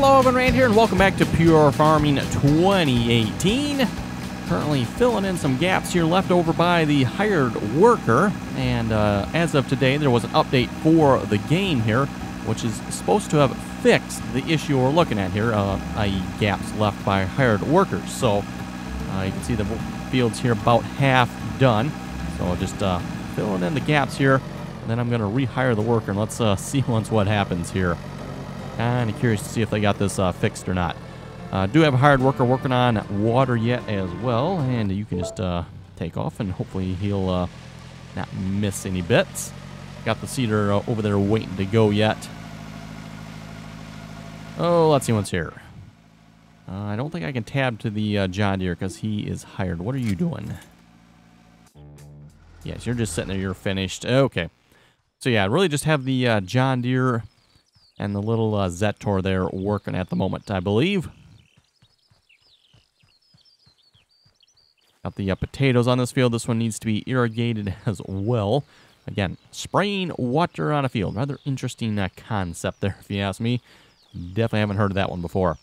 Hello, Evan Rand here, and welcome back to Pure Farming 2018. Currently filling in some gaps here left over by the hired worker, and as of today, there was an update for the game here, which is supposed to have fixed the issue we're looking at here, i.e. gaps left by hired workers. So you can see the fields here about half done. So just filling in the gaps here, and then I'm going to rehire the worker, and let's see once what happens here. Kind of curious to see if they got this fixed or not. Do have a hired worker working on water yet as well, and you can just take off, and hopefully he'll not miss any bits. Got the seeder over there waiting to go yet. Oh, let's see what's here. I don't think I can tab to the John Deere because he is hired. What are you doing? Yes, you're just sitting there. You're finished. Okay. So yeah, I really just have the John Deere and the little Zetor there working at the moment, I believe. Got the potatoes on this field. This one needs to be irrigated as well. Again, spraying water on a field. Rather interesting concept there, if you ask me. Definitely haven't heard of that one before.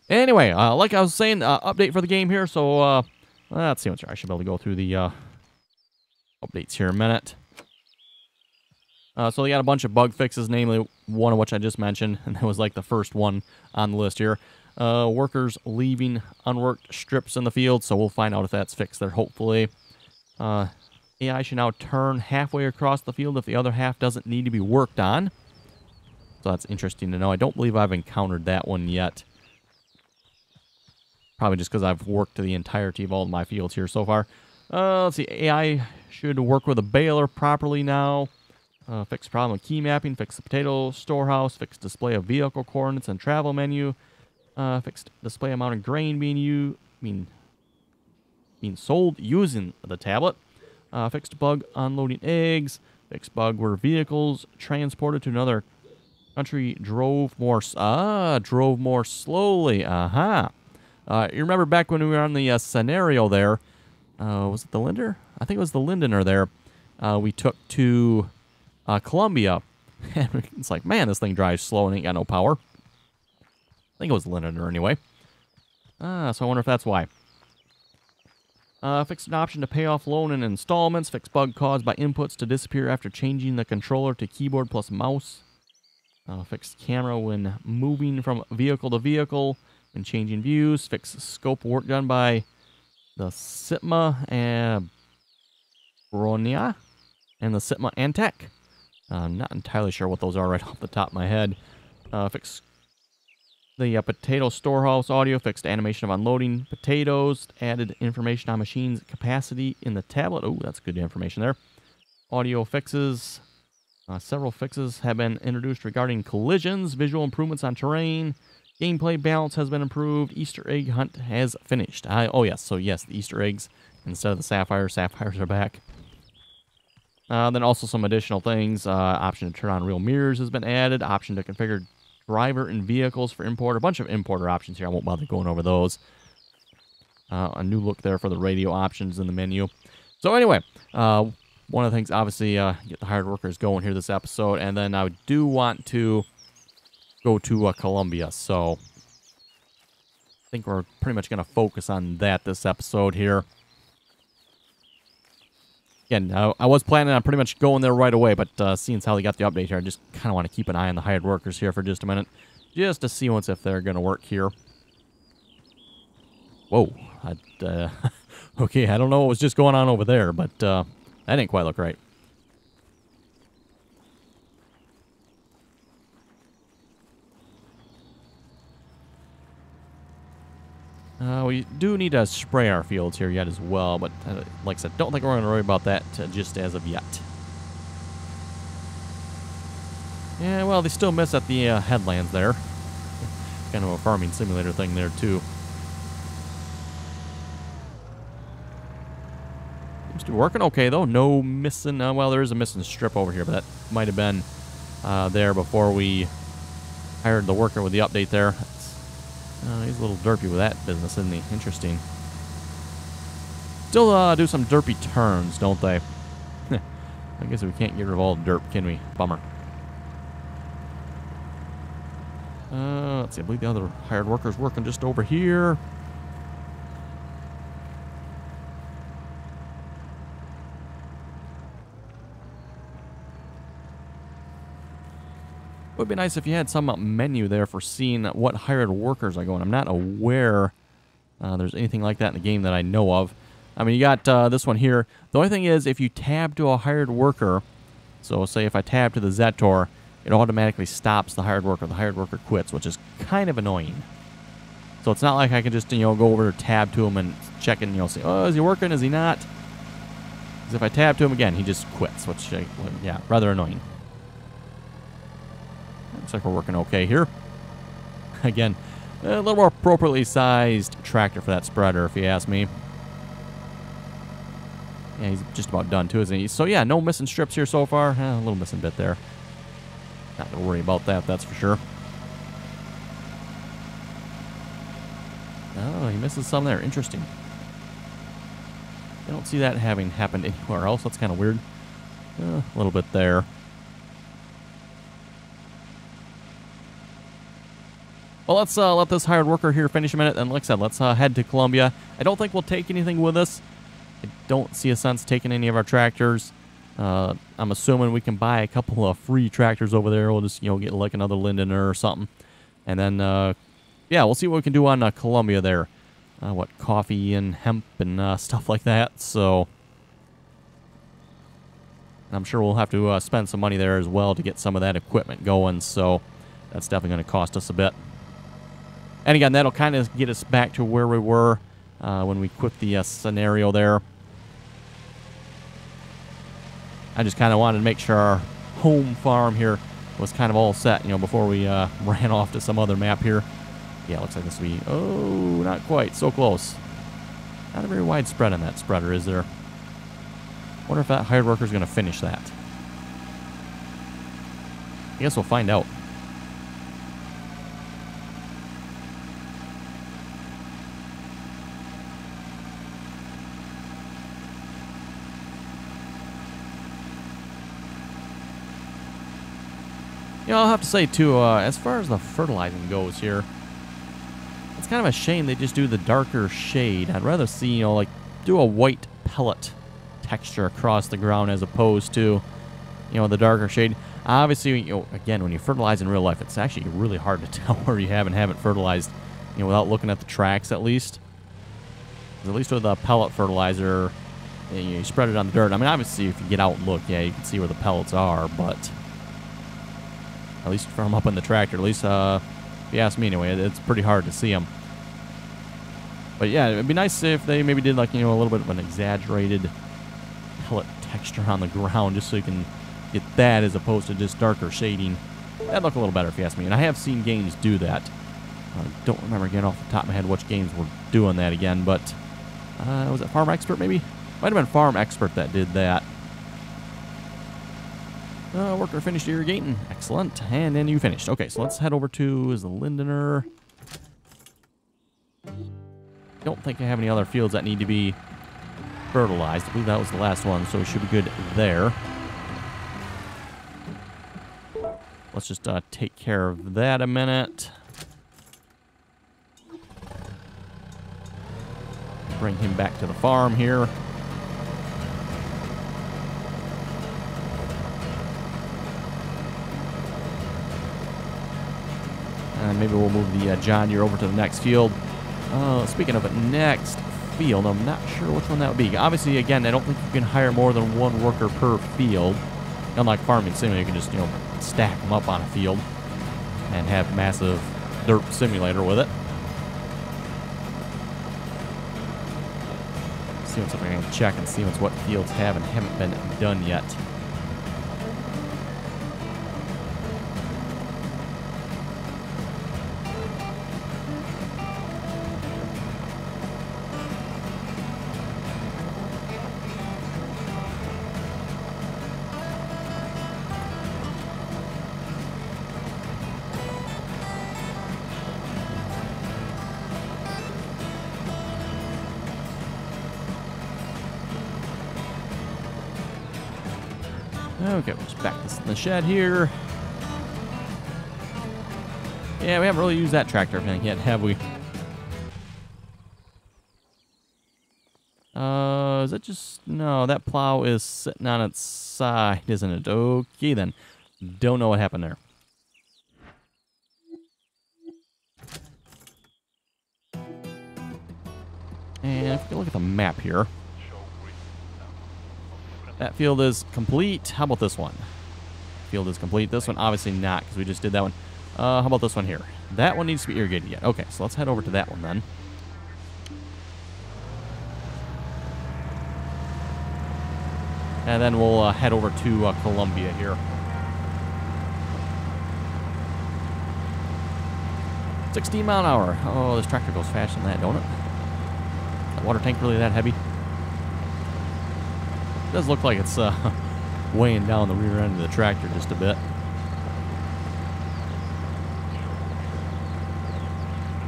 Anyway, like I was saying, update for the game here. So let's see what's here. I should be able to go through the updates here in a minute. So they got a bunch of bug fixes, namely one of which I just mentioned, and that was like the first one on the list here. Workers leaving unworked strips in the field, so we'll find out if that's fixed there, hopefully. AI should now turn halfway across the field if the other half doesn't need to be worked on. So that's interesting to know. I don't believe I've encountered that one yet. Probably just because I've worked the entirety of all of my fields here so far. Let's see, AI should work with a baler properly now. Fix problem with key mapping, fix the potato storehouse, fix display of vehicle coordinates and travel menu, fixed display amount of grain being sold using the tablet, fixed bug unloading eggs, fixed bug where vehicles transported to another country drove more slowly. You remember back when we were on the scenario there, was it the Linder? I think it was the Lindener there. We took to Columbia, and it's like, man, this thing drives slow and ain't got no power. I think it was Lindener anyway. So I wonder if that's why. Fixed an option to pay off loan in installments. Fixed bug caused by inputs to disappear after changing the controller to keyboard plus mouse. Fixed camera when moving from vehicle to vehicle and changing views. Fixed scope work done by the Sitma and Bronia and the Sitma Antec. I'm not entirely sure what those are right off the top of my head. Fixed the potato storehouse audio. Fixed animation of unloading potatoes. Added information on machine's capacity in the tablet. Oh, that's good information there. Audio fixes. Several fixes have been introduced regarding collisions. Visual improvements on terrain. Gameplay balance has been improved. Easter egg hunt has finished. Oh, yes. So, yes, the Easter eggs instead of the sapphires. Sapphires are back. Then also some additional things. Option to turn on real mirrors has been added. Option to configure driver and vehicles for import. A bunch of importer options here. I won't bother going over those. A new look there for the radio options in the menu. So anyway, one of the things, obviously, get the hired workers going here this episode. And then I do want to go to Columbia. So I think we're pretty much going to focus on that this episode here. Again, I was planning on pretty much going there right away, but seeing as how they got the update here, I just kind of want to keep an eye on the hired workers here for just a minute, just to see once if they're going to work here. Whoa. Okay, I don't know what was just going on over there, but that didn't quite look right. We do need to spray our fields here yet as well, but like I said, don't think we're going to worry about that just as of yet. Yeah, well, they still miss at the headlands there. Kind of a farming simulator thing there, too. Seems to be working okay, though. No missing... well, there is a missing strip over here, but that might have been there before we hired the worker with the update there. He's a little derpy with that business, isn't he? Interesting. Still do some derpy turns, don't they? I guess we can't get rid of all dirt, can we? Bummer. Let's see, I believe the other hired worker's working just over here. It would be nice if you had some menu there for seeing what hired workers are going. I'm not aware there's anything like that in the game that I know of. I mean, you got this one here. The only thing is, if you tab to a hired worker, so say if I tab to the Zetor, it automatically stops the hired worker. The hired worker quits, which is kind of annoying. So it's not like I can just, go over, tab to him and check and, see, oh, is he working? Is he not? Because if I tab to him again, he just quits, which, yeah, rather annoying. Looks like we're working okay here. Again, a little more appropriately sized tractor for that spreader, if you ask me. Yeah, he's just about done, too, isn't he? So, yeah, no missing strips here so far. A little missing bit there. Not going to worry about that, that's for sure. Oh, he misses some there. Interesting. I don't see that having happened anywhere else. That's kind of weird. A little bit there. Well, let's let this hired worker here finish a minute, and like I said, let's head to Columbia. I don't think we'll take anything with us. I don't see a sense taking any of our tractors. I'm assuming we can buy a couple of free tractors over there. We'll just, get like another Lindener or something. And then, yeah, we'll see what we can do on Columbia there. What, coffee and hemp and stuff like that. So, I'm sure we'll have to spend some money there as well to get some of that equipment going. So, that's definitely going to cost us a bit. And again, that'll kind of get us back to where we were when we quit the scenario there. I just kind of wanted to make sure our home farm here was kind of all set, before we ran off to some other map here. Yeah, looks like this will be, oh, not quite, so close. Not a very wide spread on that spreader, is there? Wonder if that hired worker is going to finish that. I guess we'll find out. I'll have to say, too, as far as the fertilizing goes here, it's kind of a shame they just do the darker shade. I'd rather see, do a white pellet texture across the ground as opposed to, the darker shade. Obviously, again, when you fertilize in real life, it's actually really hard to tell where you have and haven't fertilized, without looking at the tracks at least. At least with a pellet fertilizer, you spread it on the dirt. I mean, obviously, if you get out and look, yeah, you can see where the pellets are, but at least from up in the tractor, at least, if you ask me anyway, it's pretty hard to see them. But yeah, it'd be nice if they maybe did, like, a little bit of an exaggerated pellet texture on the ground, just so you can get that as opposed to just darker shading. That'd look a little better if you ask me. And I have seen games do that. I don't remember again off the top of my head which games were doing that again, but was it Farm Expert maybe? Might have been Farm Expert that did that. Worker finished irrigating. Excellent. And then you finished. Okay, so let's head over to, is the Lindener. Don't think I have any other fields that need to be fertilized. I believe that was the last one, so we should be good there. Let's just take care of that a minute. Bring him back to the farm here. And maybe we'll move the John Deere over to the next field. Speaking of it, next field, I'm not sure which one that would be. Obviously, again, I don't think you can hire more than one worker per field. Unlike Farming Simulator, you can just, stack them up on a field and have massive dirt simulator with it. See what's up. I can check and see what fields have and haven't been done yet. Okay, we'll just back this in the shed here. Yeah, we haven't really used that tractor thing yet, have we? Is it just... No, that plow is sitting on its side, isn't it? Okay, then. Don't know what happened there. And if you look at the map here, that field is complete. How about this one? Field is complete. This one, obviously not, because we just did that one. How about this one here? That one needs to be irrigated yet. Okay, so let's head over to that one then. And then we'll head over to Columbia here. 16 mile an hour. Oh, this tractor goes faster than that, don't it? That water tank really that heavy? It does look like it's weighing down the rear end of the tractor just a bit.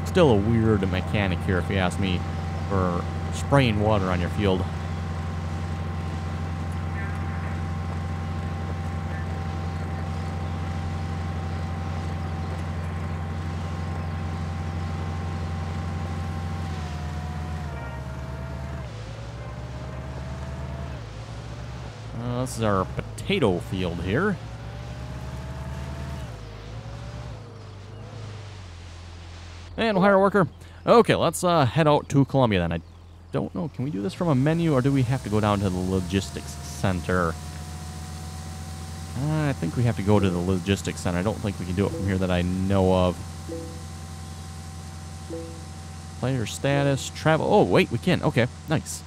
Still a weird mechanic here, if you ask me, for spraying water on your field. This is our potato field here. And we'll hire a worker. Okay, let's head out to Columbia then. I don't know, can we do this from a menu or do we have to go down to the logistics center? I think we have to go to the logistics center. I don't think we can do it from here that I know of. Player status, travel. Oh, wait, we can. Okay, nice.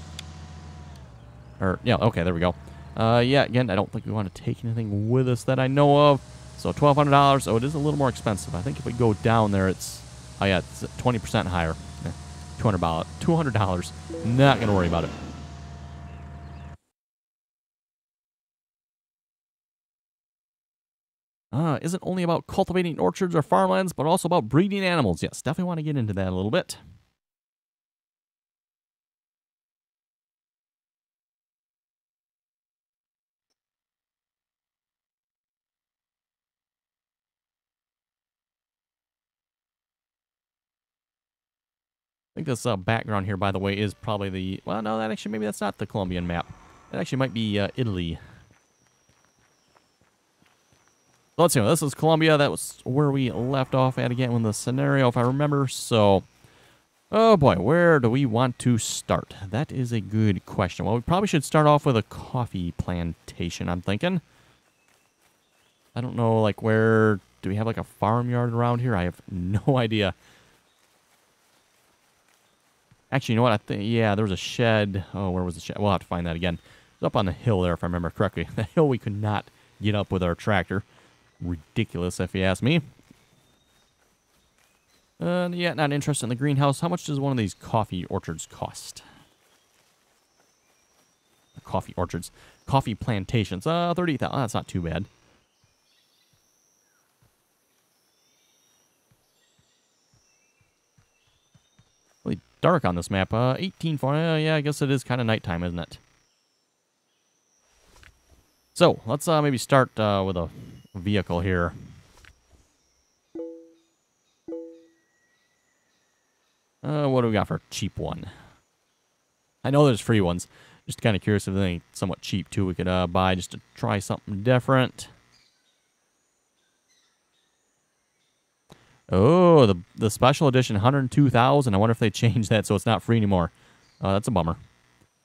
Or, yeah, okay, there we go. Yeah, again, I don't think we want to take anything with us that I know of. So $1,200. Oh, it is a little more expensive. I think if we go down there, it's... Oh, yeah, it's 20% higher. $200. Not going to worry about it. Isn't only about cultivating orchards or farmlands, but also about breeding animals. Yes, definitely want to get into that a little bit. I think this background here, by the way, is probably the... Well, no, that actually, maybe that's not the Colombian map. That actually might be Italy. So let's see. This is Colombia. That was where we left off at again in the scenario, if I remember. So, oh boy, where do we want to start? That is a good question. Well, we probably should start off with a coffee plantation, I'm thinking. I don't know, like, where... Do we have, like, a farmyard around here? I have no idea. Actually, you know what? I think, yeah, there was a shed. Oh, where was the shed? We'll have to find that again. It was up on the hill there, if I remember correctly. The hill we could not get up with our tractor. Ridiculous, if you ask me. Yeah, not interested in the greenhouse. How much does one of these coffee orchards cost? Coffee orchards. Coffee plantations. 30,000. Oh, that's not too bad. Really dark on this map. 18 for... yeah, I guess it is kind of nighttime, isn't it? So, let's maybe start with a vehicle here. What do we got for a cheap one? I know there's free ones. Just kind of curious if there's anything somewhat cheap, too, we could buy just to try something different. Oh, the special edition, 102,000. I wonder if they changed that so it's not free anymore. That's a bummer.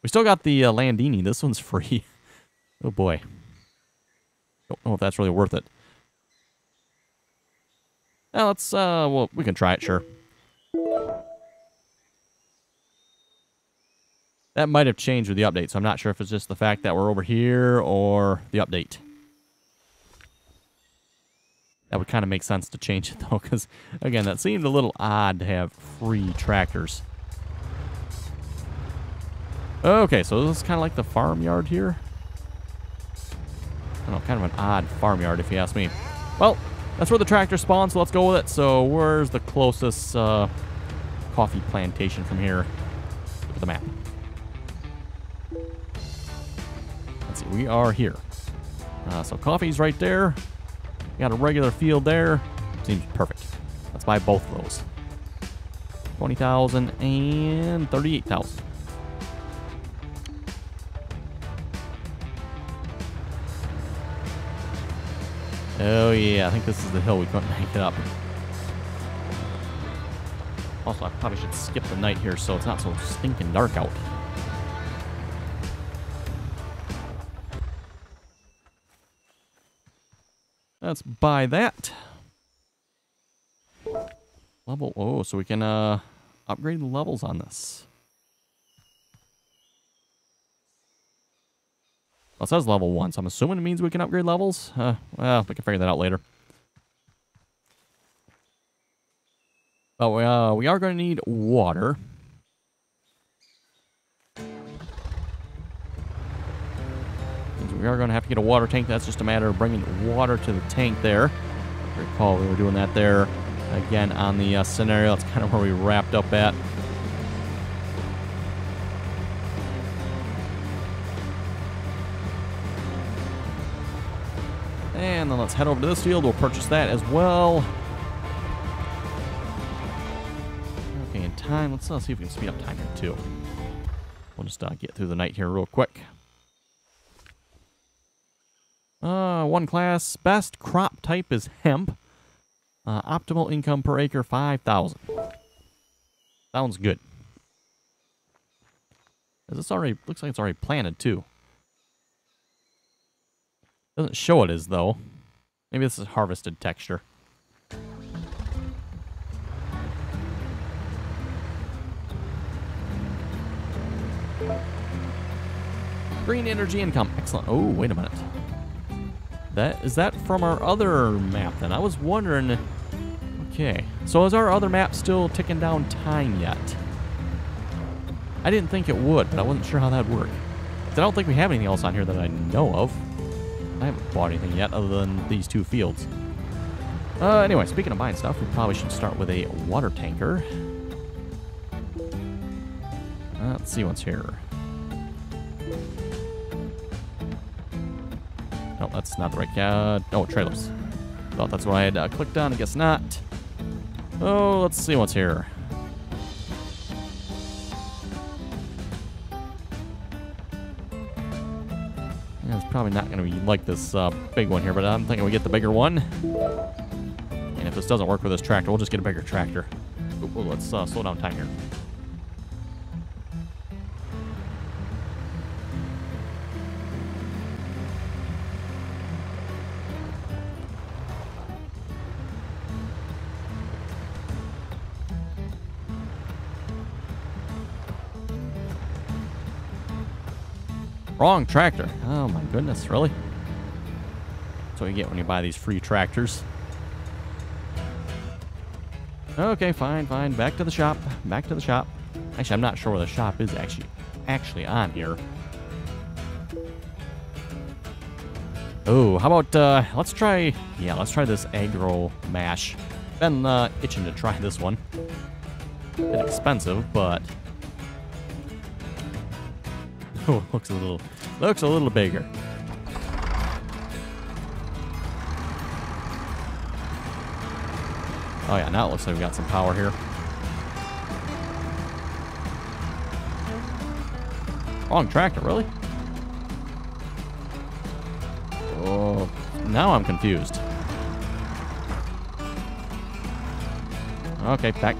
We still got the Landini. This one's free. Oh, boy. Don't know if that's really worth it. Now, let's, well, we can try it, sure. That might have changed with the update, so I'm not sure if it's just the fact that we're over here or the update. That would kind of make sense to change it, though, because, again, that seemed a little odd to have free tractors. Okay, so this is kind of like the farmyard here. I don't know, kind of an odd farmyard, if you ask me. Well, that's where the tractor spawns, so let's go with it. So, where's the closest coffee plantation from here? Look at the map. Let's see, we are here. So, coffee's right there. We got a regular field there. Seems perfect. let's buy both of those. 20,000 and 38,000. Oh yeah, I think this is the hill we couldn't make it up. Also, I probably should skip the night here so it's not so stinking dark out. Let's buy that. Level, oh, so we can upgrade the levels on this. Well, it says level 1, so I'm assuming it means we can upgrade levels. Well, we can figure that out later. But we are going to need water. We are going to have to get a water tank. That's just a matter of bringing water to the tank there. I recall we were doing that there again on the scenario. That's kind of where we wrapped up at. And then let's head over to this field. We'll purchase that as well. Okay, in time, let's see if we can speed up time here too. We'll just get through the night here real quick. One class, best crop type is hemp. Optimal income per acre, 5,000. Sounds good. Is this already, looks like it's already planted too. Doesn't show it as though. Maybe this is harvested texture. Green energy income. Excellent. Oh, wait a minute. Is that from our other map then? I was wondering. Okay. So is our other map still ticking down time yet? I didn't think it would, but I wasn't sure how that would work. I don't think we have anything else on here that I know of. I haven't bought anything yet other than these two fields. Anyway, speaking of buying stuff, we probably should start with a water tanker. Let's see what's here. No, that's not the right... no, trailers. Thought that's what I had clicked on. I guess not. Oh, let's see what's here. Yeah, it's probably not going to be like this big one here, but I'm thinking we get the bigger one. And if this doesn't work with this tractor, we'll just get a bigger tractor. Ooh, let's slow down time here. Wrong tractor. Oh my goodness, really? That's what you get when you buy these free tractors. Okay, fine. Back to the shop. Actually, I'm not sure where the shop is actually on here. Oh, how about let's try this agro mash. Been itching to try this one. Bit expensive, but oh, looks a little bigger. Oh yeah, now it looks like we got some power here. Wrong tractor, really? Oh, now I'm confused. Okay, back.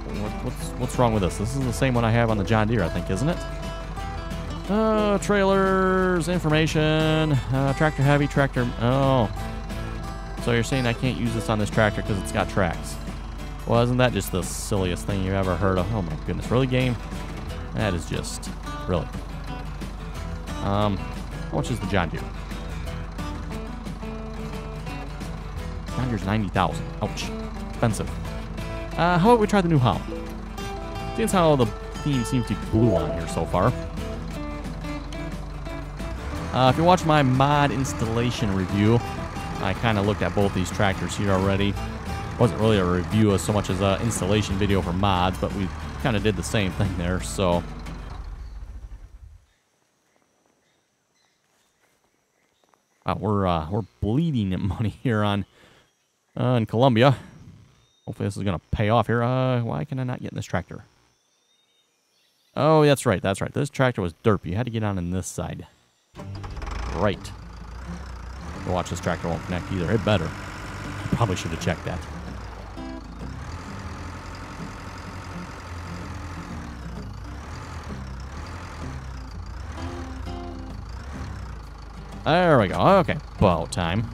What's wrong with this? This is the same one I have on the John Deere, I think, isn't it? Trailers, information, tractor heavy, tractor. Oh, so you're saying I can't use this on this tractor because it's got tracks? Well, isn't that just the silliest thing you've ever heard of? Oh my goodness, really, game? That is just really. How much is the John Deere? John Deere's 90,000. Ouch, expensive. How about we try the New Holland? Seeing as how the theme seems to be blue on here so far. If you watch my mod installation review, I kind of looked at both these tractors here already. Wasn't really a review as so much as an installation video for mods, but we kind of did the same thing there, so. Wow, we're bleeding money here on in Colombia. Hopefully this is going to pay off here. Why can I not get in this tractor? Oh, that's right. That's right. This tractor was derpy. You had to get on this side. Right. Watch, this tractor won't connect either. It better. Probably should have checked that. There we go. Okay, about time.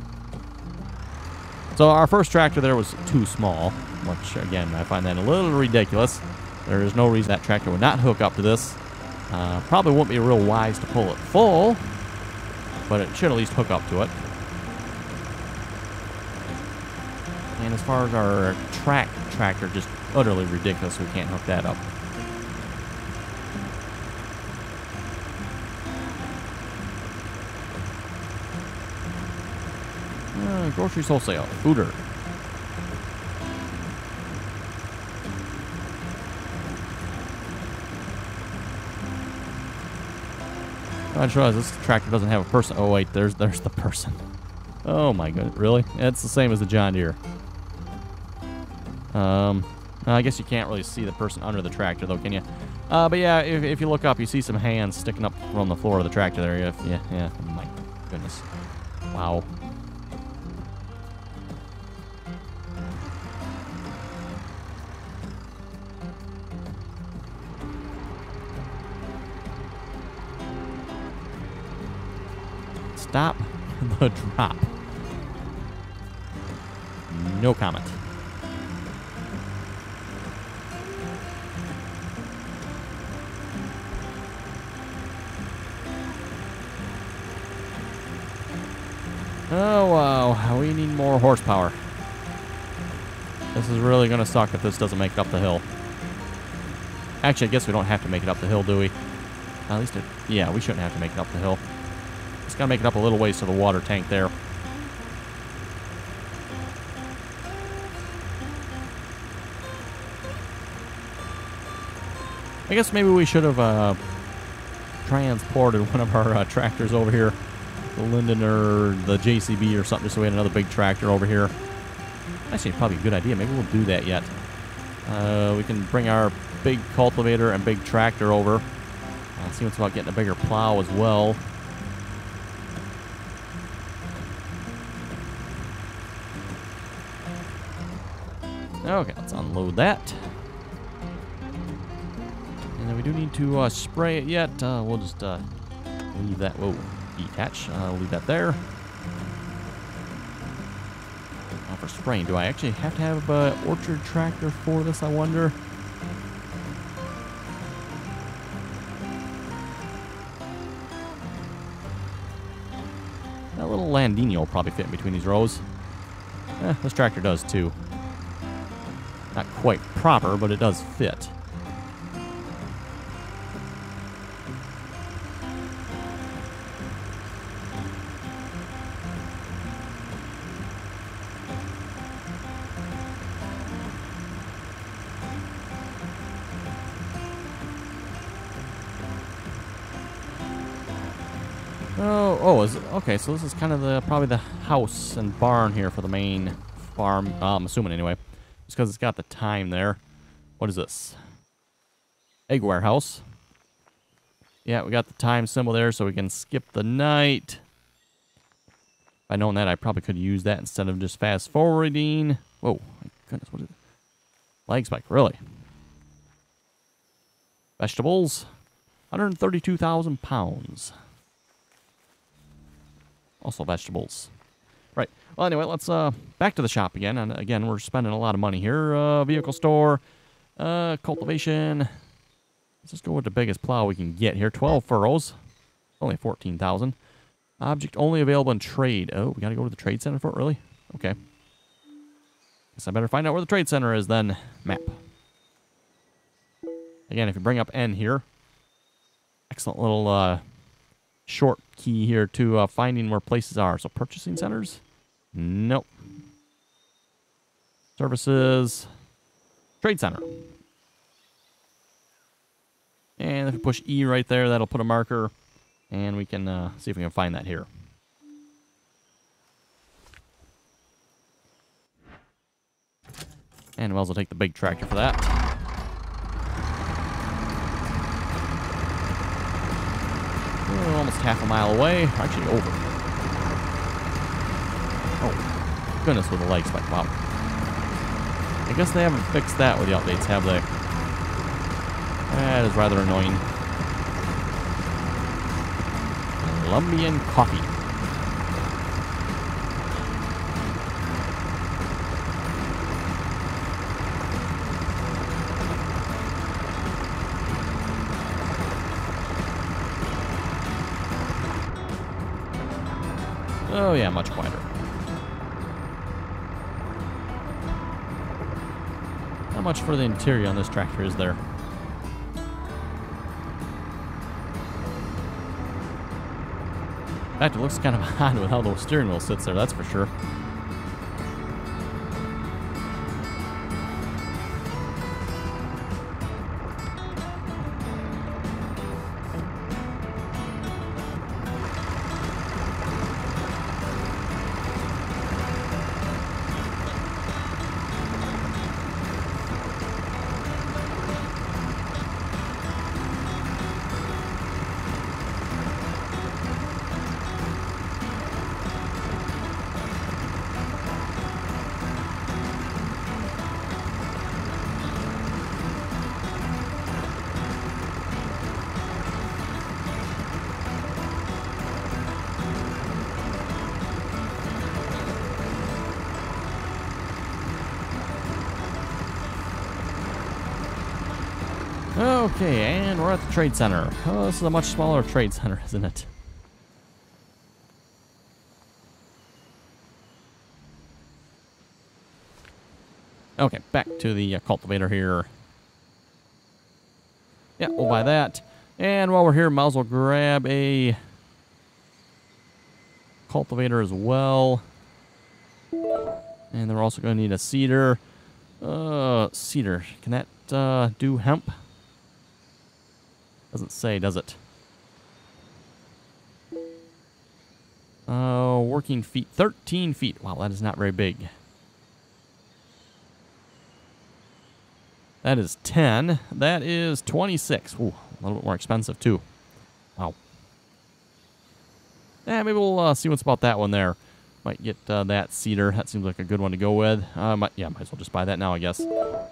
So our first tractor there was too small, which, again, I find that a little ridiculous. There is no reason that tractor would not hook up to this. Probably wouldn't be real wise to pull it full, but it should at least hook up to it. And as far as our tractor, just utterly ridiculous. We can't hook that up. Groceries wholesale. Fooder. I just realized this tractor doesn't have a person. Oh, wait. There's the person. Oh, my goodness. Really? It's the same as the John Deere. I guess you can't really see the person under the tractor, though, can you? But yeah, if you look up, you see some hands sticking up from the floor of the tractor there. Yeah. Oh, my goodness. Wow. Stop the drop. No comment. Oh, wow. We need more horsepower. This is really going to suck if this doesn't make it up the hill. Actually, I guess we don't have to make it up the hill, do we? At least yeah, we shouldn't have to make it up the hill. Just got to make it up a little ways to the water tank there. I guess maybe we should have transported one of our tractors over here. The Linden or the JCB or something, just so we had another big tractor over here. Actually, probably a good idea. Maybe we'll do that yet. We can bring our big cultivator and big tractor over. See what's about getting a bigger plow as well. Okay, let's unload that. And then we do need to spray it yet. We'll just leave that. Whoa, detach. We'll leave that there. Now for spraying, do I actually have to have an orchard tractor for this, I wonder? That little Landino will probably fit in between these rows. This tractor does too. Not quite proper, but it does fit. Okay, so this is kind of probably the house and barn here for the main farm. I'm assuming anyway, just because it's got the time there. What is this? Egg warehouse. Yeah, we got the time symbol there, so we can skip the night. If I'd known that, I probably could use that instead of just fast forwarding. Whoa, my goodness, what is it? Lag spike, really? Vegetables, 132,000 pounds. Also vegetables. Right. Well, anyway, let's back to the shop again. And again, we're spending a lot of money here. Vehicle store, cultivation. Let's just go with the biggest plow we can get here. 12 furrows. Only 14,000. Object only available in trade. Oh, we got to go to the trade center for it, really? Okay. Guess I better find out where the trade center is then. Map. Again, if you bring up N here. Excellent little short key here to finding where places are. So purchasing centers? Nope. Services. Trade center. And if we push E right there, that'll put a marker. And we can see if we can find that here. And we'll also take the big tractor for that. We're almost half a mile away. Actually, over. Oh, goodness, with the leg spike. Wow. I guess they haven't fixed that with the updates, have they? That is rather annoying. Colombian coffee. Oh yeah, much quieter. How much for the interior on this tractor is there? In fact, it looks kind of odd with how the steering wheel sits there, that's for sure. Okay, and we're at the trade center. Oh, this is a much smaller trade center, isn't it? Okay, back to the cultivator here. Yeah, we'll buy that. And while we're here, might as well grab a cultivator as well. And then we're also going to need a seeder. Seeder. Can that do hemp? Doesn't say, does it? Working feet. 13 feet. Wow, that is not very big. That is 10. That is 26. Ooh, a little bit more expensive, too. Wow. Yeah, maybe we'll see what's about that one there. Might get that seeder. That seems like a good one to go with. Yeah, might as well just buy that now, I guess.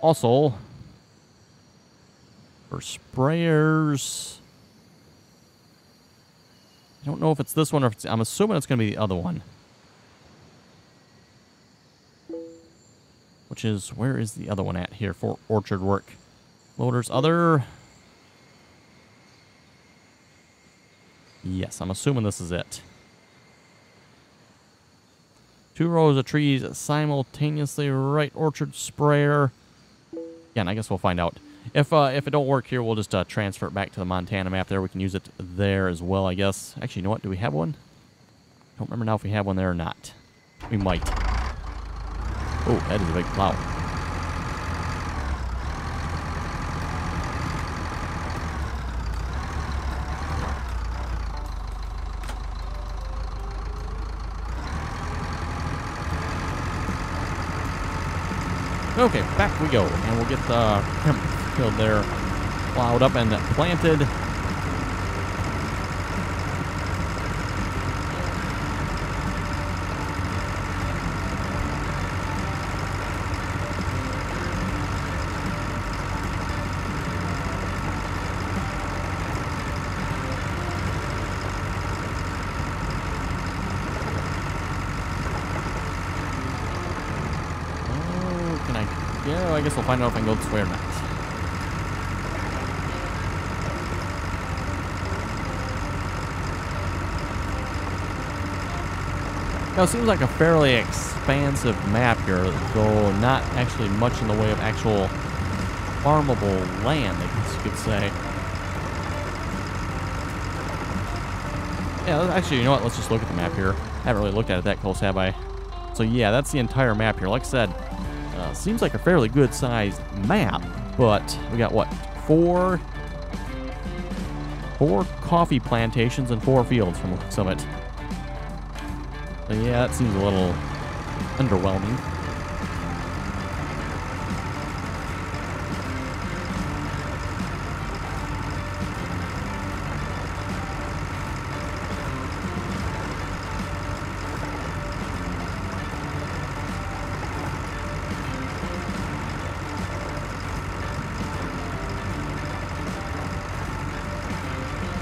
Also, for sprayers, I don't know if it's this one or if it's, I'm assuming it's going to be the other one. Which is, where is the other one at here for orchard work? Loaders, other. Yes, I'm assuming this is it. 2 rows of trees simultaneously, right orchard sprayer. Yeah, and I guess we'll find out. If it don't work here, we'll just transfer it back to the Montana map there. We can use it there as well, I guess. Actually, you know what? Do we have one? I don't remember now if we have one there or not. We might. Oh, that is a big plow. Okay, back we go. And we'll get the hemp field there plowed up and planted. Yeah, I guess we'll find out if I can go this way or not. Now, it seems like a fairly expansive map here, though not actually much in the way of actual farmable land, I guess you could say. Yeah, actually, you know what? Let's just look at the map here. I haven't really looked at it that close, have I? So, yeah, that's the entire map here. Like I said, seems like a fairly good-sized map, but we got, what, four coffee plantations and 4 fields from the looks of it. So, yeah, that seems a little underwhelming.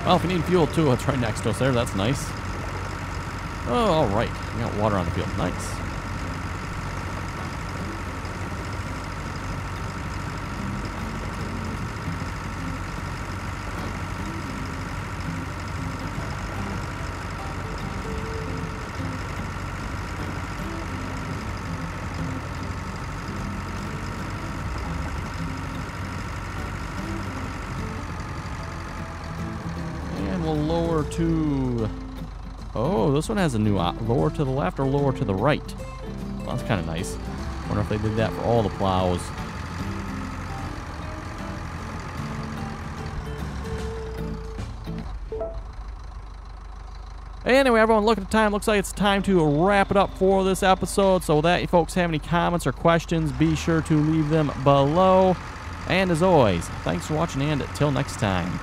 Well, if you need fuel too, it's right next to us there. That's nice. Oh, all right. We got water on the field. Nice. We'll lower to... Oh, this one has a new lower to the left or lower to the right. Well, that's kind of nice. Wonder if they did that for all the plows. Anyway, everyone, look at the time. Looks like it's time to wrap it up for this episode. So with that, you folks have any comments or questions, be sure to leave them below. And as always, thanks for watching, and until next time.